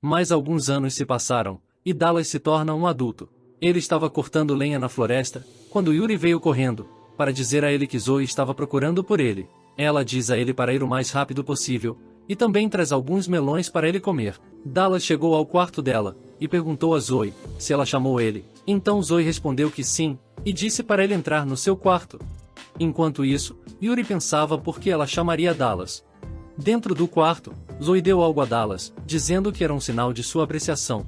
Mas alguns anos se passaram, e Dallas se torna um adulto. Ele estava cortando lenha na floresta, quando Yuri veio correndo, para dizer a ele que Zoe estava procurando por ele. Ela diz a ele para ir o mais rápido possível, e também traz alguns melões para ele comer. Dallas chegou ao quarto dela, e perguntou a Zoe se ela chamou ele. Então Zoe respondeu que sim, e disse para ele entrar no seu quarto. Enquanto isso, Yuri pensava por que ela chamaria Dallas. Dentro do quarto, Zoe deu algo a Dallas, dizendo que era um sinal de sua apreciação.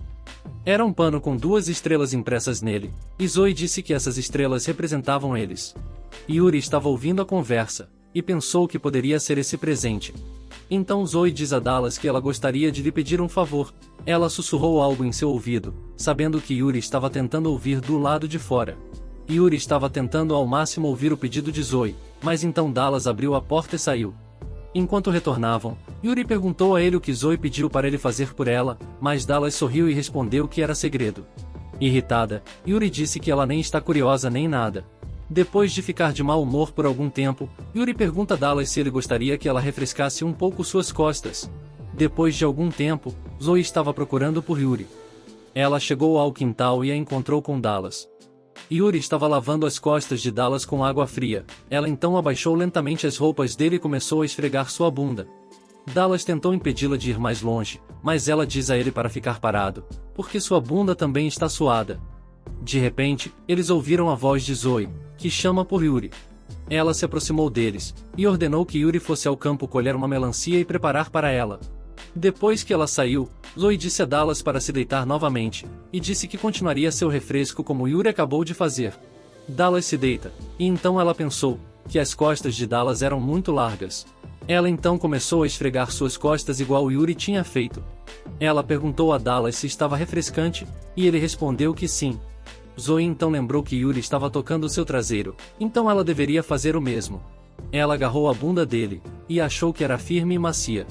Era um pano com 2 estrelas impressas nele, e Zoe disse que essas estrelas representavam eles. Yuri estava ouvindo a conversa, e pensou que poderia ser esse presente. Então Zoe diz a Dallas que ela gostaria de lhe pedir um favor. Ela sussurrou algo em seu ouvido, sabendo que Yuri estava tentando ouvir do lado de fora. Yuri estava tentando ao máximo ouvir o pedido de Zoe, mas então Dallas abriu a porta e saiu. Enquanto retornavam, Yuri perguntou a ele o que Zoe pediu para ele fazer por ela, mas Dallas sorriu e respondeu que era segredo. Irritada, Yuri disse que ela nem está curiosa nem nada. Depois de ficar de mau humor por algum tempo, Yuri pergunta a Dallas se ele gostaria que ela refrescasse um pouco suas costas. Depois de algum tempo, Zoe estava procurando por Yuri. Ela chegou ao quintal e a encontrou com Dallas. Yuri estava lavando as costas de Dallas com água fria. Ela então abaixou lentamente as roupas dele e começou a esfregar sua bunda. Dallas tentou impedi-la de ir mais longe, mas ela diz a ele para ficar parado, porque sua bunda também está suada. De repente, eles ouviram a voz de Zoe, que chama por Yuri. Ela se aproximou deles, e ordenou que Yuri fosse ao campo colher uma melancia e preparar para ela. Depois que ela saiu, Zoe disse a Dallas para se deitar novamente, e disse que continuaria seu refresco como Yuri acabou de fazer. Dallas se deita, e então ela pensou que as costas de Dallas eram muito largas. Ela então começou a esfregar suas costas igual Yuri tinha feito. Ela perguntou a Dallas se estava refrescante, e ele respondeu que sim. Zoe então lembrou que Yuri estava tocando seu traseiro, então ela deveria fazer o mesmo. Ela agarrou a bunda dele, e achou que era firme e macia.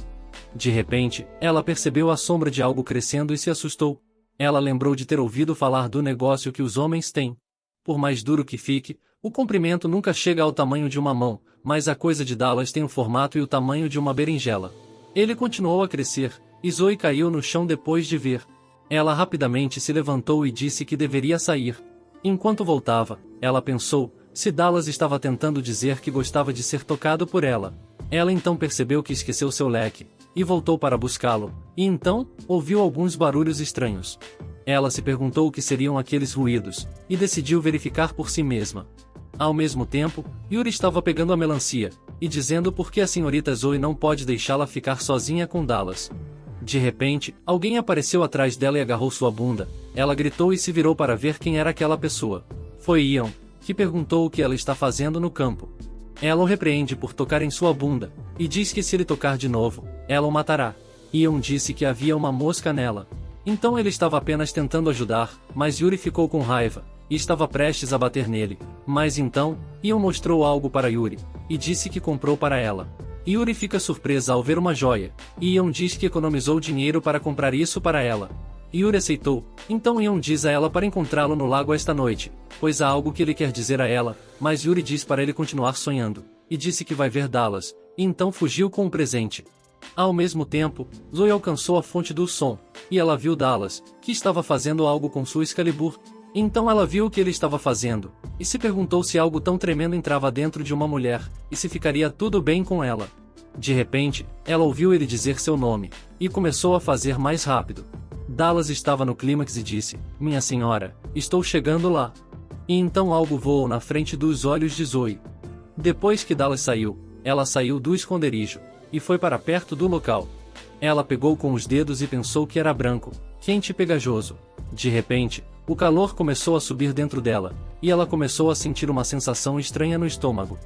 De repente, ela percebeu a sombra de algo crescendo e se assustou. Ela lembrou de ter ouvido falar do negócio que os homens têm. Por mais duro que fique, o comprimento nunca chega ao tamanho de uma mão, mas a coisa de Dallas tem o formato e o tamanho de uma berinjela. Ele continuou a crescer, e Zoe caiu no chão depois de ver. Ela rapidamente se levantou e disse que deveria sair. Enquanto voltava, ela pensou se Dallas estava tentando dizer que gostava de ser tocado por ela. Ela então percebeu que esqueceu seu leque, e voltou para buscá-lo, e então, ouviu alguns barulhos estranhos. Ela se perguntou o que seriam aqueles ruídos, e decidiu verificar por si mesma. Ao mesmo tempo, Yuri estava pegando a melancia, e dizendo por que a senhorita Zoe não pode deixá-la ficar sozinha com Dallas. De repente, alguém apareceu atrás dela e agarrou sua bunda. Ela gritou e se virou para ver quem era aquela pessoa. Foi Ian, que perguntou o que ela está fazendo no campo. Ela o repreende por tocar em sua bunda, e diz que se ele tocar de novo, ela o matará. Ian disse que havia uma mosca nela. Então ele estava apenas tentando ajudar, mas Yuri ficou com raiva, e estava prestes a bater nele. Mas então, Ian mostrou algo para Yuri, e disse que comprou para ela. Yuri fica surpresa ao ver uma joia, e Ian diz que economizou dinheiro para comprar isso para ela. Yuri aceitou, então Ian diz a ela para encontrá-lo no lago esta noite, pois há algo que ele quer dizer a ela, mas Yuri diz para ele continuar sonhando, e disse que vai ver Dallas, e então fugiu com um presente. Ao mesmo tempo, Zoe alcançou a fonte do som, e ela viu Dallas, que estava fazendo algo com sua Excalibur. Então ela viu o que ele estava fazendo, e se perguntou se algo tão tremendo entrava dentro de uma mulher, e se ficaria tudo bem com ela. De repente, ela ouviu ele dizer seu nome, e começou a fazer mais rápido. Dallas estava no clímax e disse, "Minha senhora, estou chegando lá." E então algo voou na frente dos olhos de Zoe. Depois que Dallas saiu, ela saiu do esconderijo, e foi para perto do local. Ela pegou com os dedos e pensou que era branco, quente e pegajoso. De repente, o calor começou a subir dentro dela, e ela começou a sentir uma sensação estranha no estômago.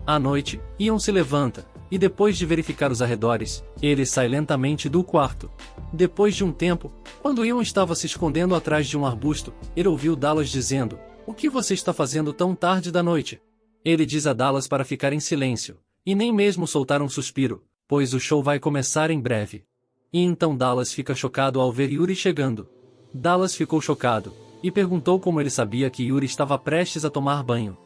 À noite, Ian se levanta, e depois de verificar os arredores, ele sai lentamente do quarto. Depois de um tempo, quando Ian estava se escondendo atrás de um arbusto, ele ouviu Dallas dizendo, "O que você está fazendo tão tarde da noite?" Ele diz a Dallas para ficar em silêncio, e nem mesmo soltar um suspiro, pois o show vai começar em breve. E então Dallas fica chocado ao ver Yuri chegando. Dallas ficou chocado, e perguntou como ele sabia que Yuri estava prestes a tomar banho.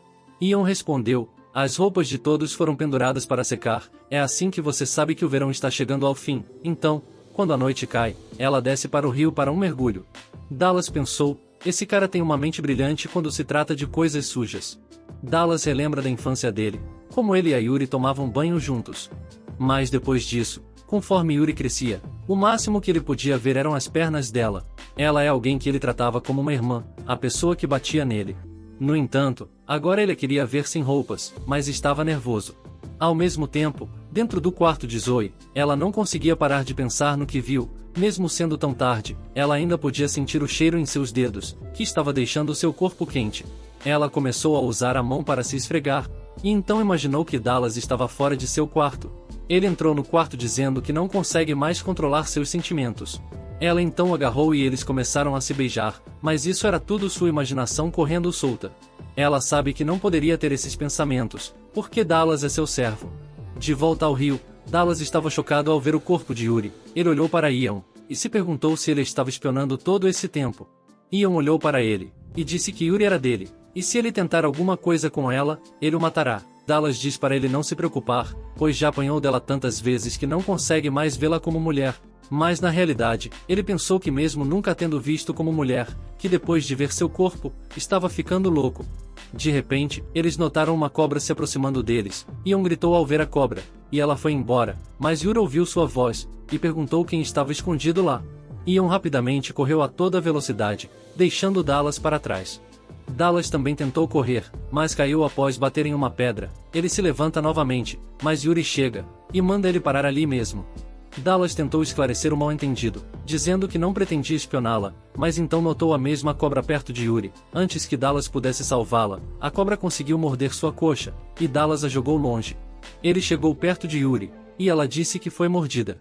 Ian respondeu, "As roupas de todos foram penduradas para secar, é assim que você sabe que o verão está chegando ao fim." Então, Quando a noite cai, ela desce para o rio para um mergulho. Dallas pensou, esse cara tem uma mente brilhante quando se trata de coisas sujas. Dallas relembra da infância dele, como ele e a Yuri tomavam banho juntos. Mas depois disso, conforme Yuri crescia, o máximo que ele podia ver eram as pernas dela. Ela é alguém que ele tratava como uma irmã, a pessoa que batia nele. No entanto, agora ele a queria ver sem roupas, mas estava nervoso. Ao mesmo tempo, dentro do quarto de Zoe, ela não conseguia parar de pensar no que viu. Mesmo sendo tão tarde, ela ainda podia sentir o cheiro em seus dedos, que estava deixando seu corpo quente. Ela começou a usar a mão para se esfregar, e então imaginou que Dallas estava fora de seu quarto. Ele entrou no quarto dizendo que não consegue mais controlar seus sentimentos. Ela então o agarrou e eles começaram a se beijar, mas isso era tudo sua imaginação correndo solta. Ela sabe que não poderia ter esses pensamentos, porque Dallas é seu servo. De volta ao rio, Dallas estava chocado ao ver o corpo de Yuri. Ele olhou para Ian, e se perguntou se ele estava espionando todo esse tempo. Ian olhou para ele, e disse que Yuri era dele, e se ele tentar alguma coisa com ela, ele o matará. Dallas diz para ele não se preocupar, pois já apanhou dela tantas vezes que não consegue mais vê-la como mulher. Mas na realidade, ele pensou que mesmo nunca tendo visto como mulher, que depois de ver seu corpo, estava ficando louco. De repente, eles notaram uma cobra se aproximando deles. Ian gritou ao ver a cobra, e ela foi embora, mas Yuri ouviu sua voz, e perguntou quem estava escondido lá. Ian rapidamente correu a toda velocidade, deixando Dallas para trás. Dallas também tentou correr, mas caiu após bater em uma pedra. Ele se levanta novamente, mas Yuri chega, e manda ele parar ali mesmo. Dallas tentou esclarecer o mal-entendido, dizendo que não pretendia espioná-la, mas então notou a mesma cobra perto de Yuri. Antes que Dallas pudesse salvá-la, a cobra conseguiu morder sua coxa, e Dallas a jogou longe. Ele chegou perto de Yuri, e ela disse que foi mordida.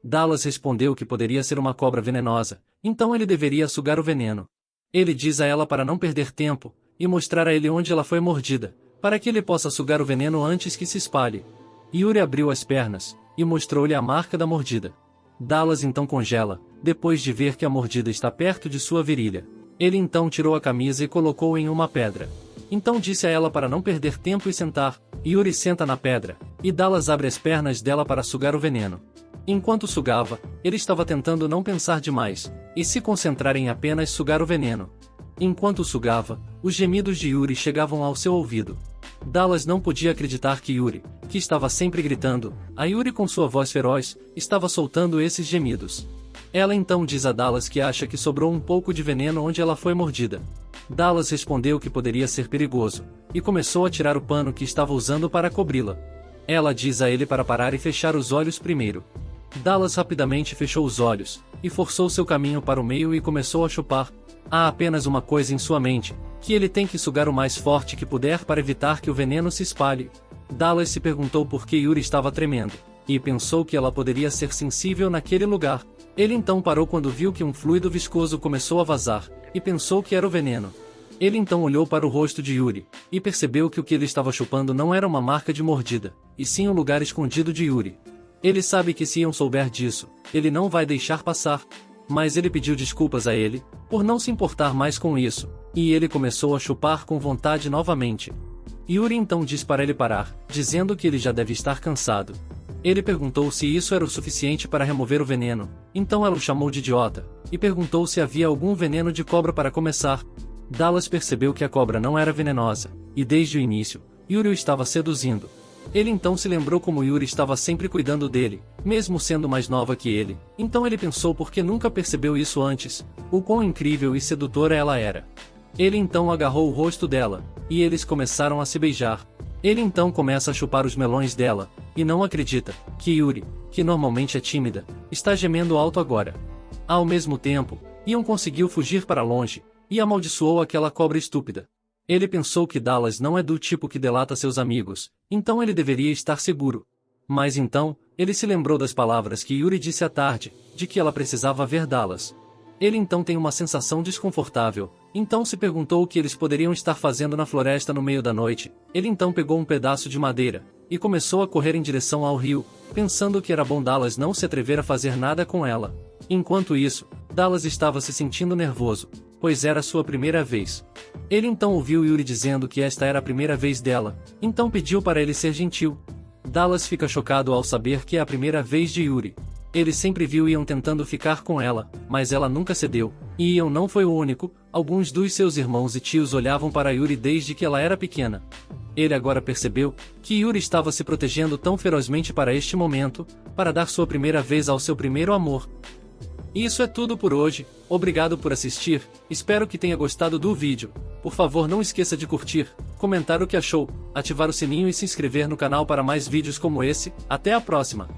Dallas respondeu que poderia ser uma cobra venenosa, então ele deveria sugar o veneno. Ele diz a ela para não perder tempo, e mostrar a ele onde ela foi mordida, para que ele possa sugar o veneno antes que se espalhe. Yuri abriu as pernas, e mostrou-lhe a marca da mordida. Dallas então congela, depois de ver que a mordida está perto de sua virilha. Ele então tirou a camisa e colocou em uma pedra. Então disse a ela para não perder tempo e sentar. Yuri senta na pedra, e Dallas abre as pernas dela para sugar o veneno. Enquanto sugava, ele estava tentando não pensar demais, e se concentrar em apenas sugar o veneno. Enquanto sugava, os gemidos de Yuri chegavam ao seu ouvido. Dallas não podia acreditar que Yuri, que estava sempre gritando, a Yuri com sua voz feroz, estava soltando esses gemidos. Ela então diz a Dallas que acha que sobrou um pouco de veneno onde ela foi mordida. Dallas respondeu que poderia ser perigoso, e começou a tirar o pano que estava usando para cobri-la. Ela diz a ele para parar e fechar os olhos primeiro. Dallas rapidamente fechou os olhos, e forçou seu caminho para o meio e começou a chupar. Há apenas uma coisa em sua mente, que ele tem que sugar o mais forte que puder para evitar que o veneno se espalhe. Dallas se perguntou por que Yuri estava tremendo, e pensou que ela poderia ser sensível naquele lugar. Ele então parou quando viu que um fluido viscoso começou a vazar, e pensou que era o veneno. Ele então olhou para o rosto de Yuri, e percebeu que o que ele estava chupando não era uma marca de mordida, e sim um lugar escondido de Yuri. Ele sabe que se Ian souber disso, ele não vai deixar passar. Mas ele pediu desculpas a ele, por não se importar mais com isso, e ele começou a chupar com vontade novamente. Yuri então disse para ele parar, dizendo que ele já deve estar cansado. Ele perguntou se isso era o suficiente para remover o veneno, então ela o chamou de idiota, e perguntou se havia algum veneno de cobra para começar. Dallas percebeu que a cobra não era venenosa, e desde o início, Yuri o estava seduzindo. Ele então se lembrou como Yuri estava sempre cuidando dele, mesmo sendo mais nova que ele. Então ele pensou por que nunca percebeu isso antes, o quão incrível e sedutora ela era. Ele então agarrou o rosto dela, e eles começaram a se beijar. Ele então começa a chupar os melões dela, e não acredita que Yuri, que normalmente é tímida, está gemendo alto agora. Ao mesmo tempo, Ian conseguiu fugir para longe, e amaldiçoou aquela cobra estúpida. Ele pensou que Dallas não é do tipo que delata seus amigos, então ele deveria estar seguro. Mas então, ele se lembrou das palavras que Yuri disse à tarde, de que ela precisava ver Dallas. Ele então tem uma sensação desconfortável, então se perguntou o que eles poderiam estar fazendo na floresta no meio da noite. Ele então pegou um pedaço de madeira, e começou a correr em direção ao rio, pensando que era bom Dallas não se atrever a fazer nada com ela. Enquanto isso, Dallas estava se sentindo nervoso, pois era sua primeira vez. Ele então ouviu Yuri dizendo que esta era a primeira vez dela, então pediu para ele ser gentil. Dallas fica chocado ao saber que é a primeira vez de Yuri. Ele sempre viu Ian tentando ficar com ela, mas ela nunca cedeu. E Ian não foi o único, alguns dos seus irmãos e tios olhavam para Yuri desde que ela era pequena. Ele agora percebeu que Yuri estava se protegendo tão ferozmente para este momento, para dar sua primeira vez ao seu primeiro amor. E isso é tudo por hoje, obrigado por assistir, espero que tenha gostado do vídeo. Por favor, não esqueça de curtir, comentar o que achou, ativar o sininho e se inscrever no canal para mais vídeos como esse. Até a próxima!